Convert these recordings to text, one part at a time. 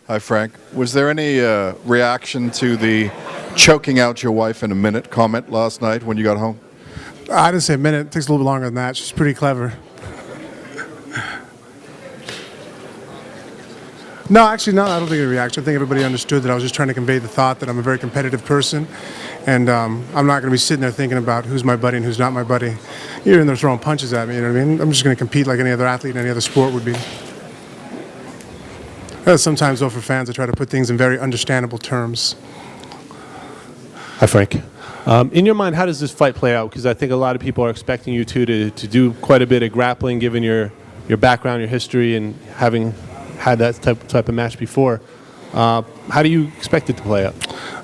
Hi, Frank. Was there any reaction to the choking out your wife in a minute comment last night when you got home? I didn't say a minute. It takes a little bit longer than that. She's pretty clever. No, actually, no, I don't think it reaction. I think everybody understood that I was just trying to convey the thought that I'm a very competitive person, and I'm not going to be sitting there thinking about who's my buddy and who's not my buddy. You're in there throwing punches at me, you know what I mean? I'm just going to compete like any other athlete in any other sport would be. Sometimes, though, for fans, I try to put things in very understandable terms. Hi, Frank. In your mind, how does this fight play out? Because I think a lot of people are expecting you to do quite a bit of grappling, given your background, your history, and having had that type of match before. How do you expect it to play out?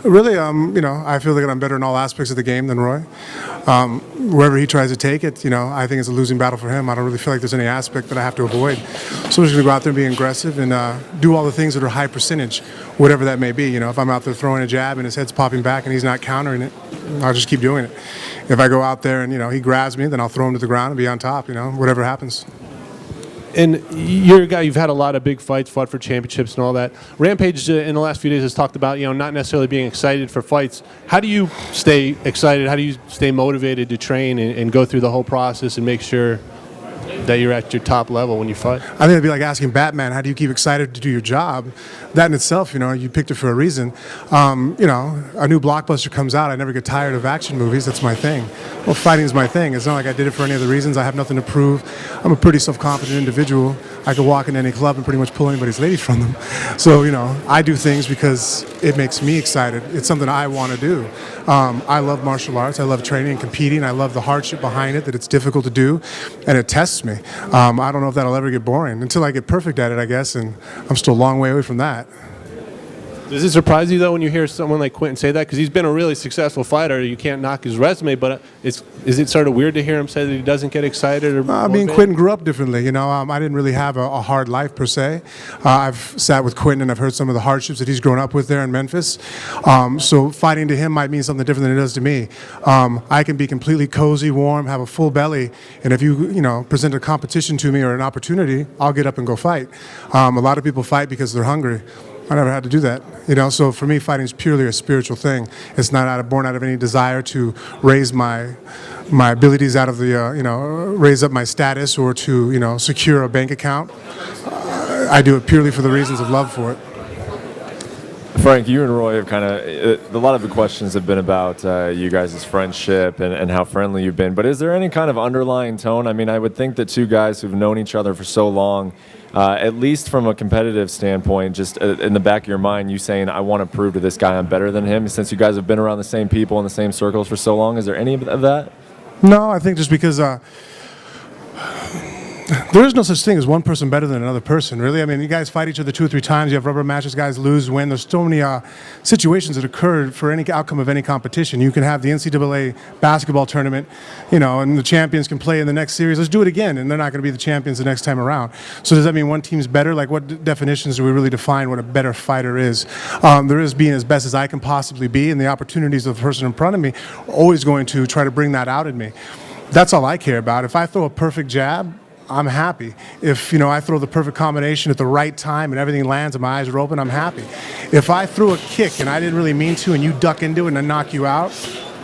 Really, I feel like I'm better in all aspects of the game than Roy. Wherever he tries to take it, I think it's a losing battle for him. I don't really feel like there's any aspect that I have to avoid. So I'm just going to go out there and be aggressive and do all the things that are high percentage, whatever that may be. If I'm out there throwing a jab and his head's popping back and he's not countering it, I'll just keep doing it. If I go out there and, he grabs me, then I'll throw him to the ground and be on top, whatever happens. And you're a guy, you've had a lot of big fights, fought for championships and all that. Rampage in the last few days has talked about, not necessarily being excited for fights. How do you stay excited? How do you stay motivated to train and go through the whole process and make sure that you're at your top level when you fight? I think it'd be like asking Batman, how do you keep excited to do your job? That in itself, you picked it for a reason. A new blockbuster comes out. I never get tired of action movies. That's my thing. Well, fighting is my thing. It's not like I did it for any other reasons. I have nothing to prove. I'm a pretty self-confident individual. I could walk into any club and pretty much pull anybody's ladies from them. So, I do things because it makes me excited. It's something I want to do. I love martial arts. I love training and competing. I love the hardship behind it, that it's difficult to do, and it tests me. I don't know if that'll ever get boring until I get perfect at it, I guess, and I'm still a long way away from that. Does it surprise you, though, when you hear someone like Quentin say that? Because he's been a really successful fighter. You can't knock his resume, but is it sort of weird to hear him say that he doesn't get excited? Quentin grew up differently. I didn't really have a hard life, per se. I've sat with Quentin, and I've heard some of the hardships that he's grown up with there in Memphis. So fighting to him might mean something different than it does to me. I can be completely cozy, warm, have a full belly, and if you, present a competition to me or an opportunity, I'll get up and go fight. A lot of people fight because they're hungry. I never had to do that, So for me, fighting is purely a spiritual thing. It's not born out of any desire to raise my abilities out of the, raise up my status or to, secure a bank account. I do it purely for the reasons of love for it. Frank, you and Roy have a lot of the questions have been about you guys' friendship and how friendly you've been. But is there any kind of underlying tone? I would think that two guys who've known each other for so long, at least from a competitive standpoint, just in the back of your mind, you saying, I want to prove to this guy I'm better than him, since you guys have been around the same people in the same circles for so long. Is there any of that? No, I think just because there is no such thing as one person better than another person, really. You guys fight each other 2 or 3 times. You have rubber matches, guys lose, win. There's so many situations that occur for any outcome of any competition. You can have the NCAA basketball tournament, and the champions can play in the next series. Let's do it again, and they're not going to be the champions the next time around. So does that mean one team's better? Like, what definitions do we really define what a better fighter is? There is being as best as I can possibly be, and the opportunities of the person in front of me are always going to try to bring that out in me. That's all I care about. If I throw a perfect jab, I'm happy. If I throw the perfect combination at the right time and everything lands and my eyes are open, I'm happy. If I threw a kick and I didn't really mean to and you duck into it and I knock you out,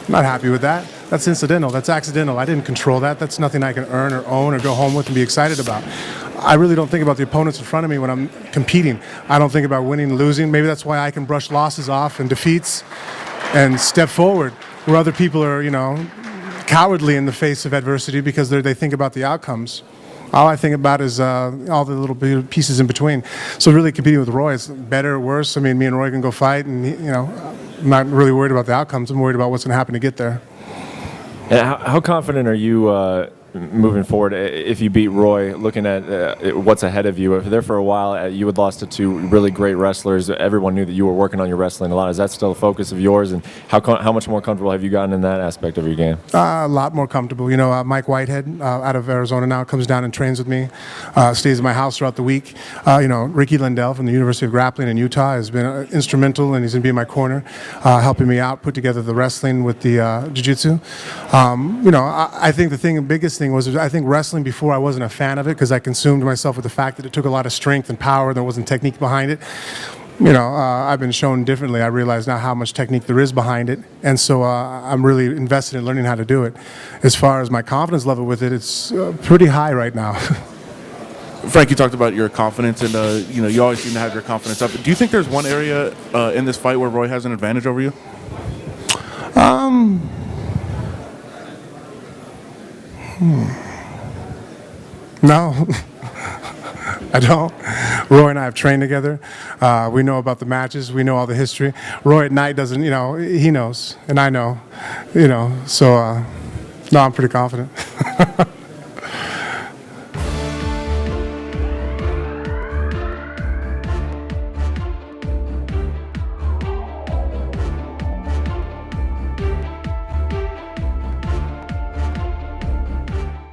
I'm not happy with that. That's incidental. That's accidental. I didn't control that. That's nothing I can earn or own or go home with and be excited about. I really don't think about the opponents in front of me when I'm competing. I don't think about winning and losing. Maybe that's why I can brush losses off and defeats and step forward, where other people are, cowardly in the face of adversity because they think about the outcomes. All I think about is all the little pieces in between. So really competing with Roy is better or worse. Me and Roy can go fight, and I'm not really worried about the outcomes. I'm worried about what's going to happen to get there. And how confident are you moving forward if you beat Roy, looking at what's ahead of you? If there for a while, you had lost to 2 really great wrestlers. Everyone knew that you were working on your wrestling a lot. Is that still a focus of yours? And how much more comfortable have you gotten in that aspect of your game? A lot more comfortable. Mike Whitehead out of Arizona now comes down and trains with me, stays at my house throughout the week. Ricky Lindell from the University of Grappling in Utah has been instrumental, and he's going to be in my corner, helping me out, put together the wrestling with the jiu-jitsu. I think the biggest thing was, I think wrestling before I wasn't a fan of it because I consumed myself with the fact that it took a lot of strength and power. There wasn't technique behind it. I've been shown differently. I realize now how much technique there is behind it, and so I'm really invested in learning how to do it. As far as my confidence level with it, it's pretty high right now. Frank, you talked about your confidence, and you always seem to have your confidence up. Do you think there's one area in this fight where Roy has an advantage over you? No. I don't. Roy and I have trained together. We know about the matches. We know all the history. Roy at night doesn't, he knows, and I know, so, no, I'm pretty confident.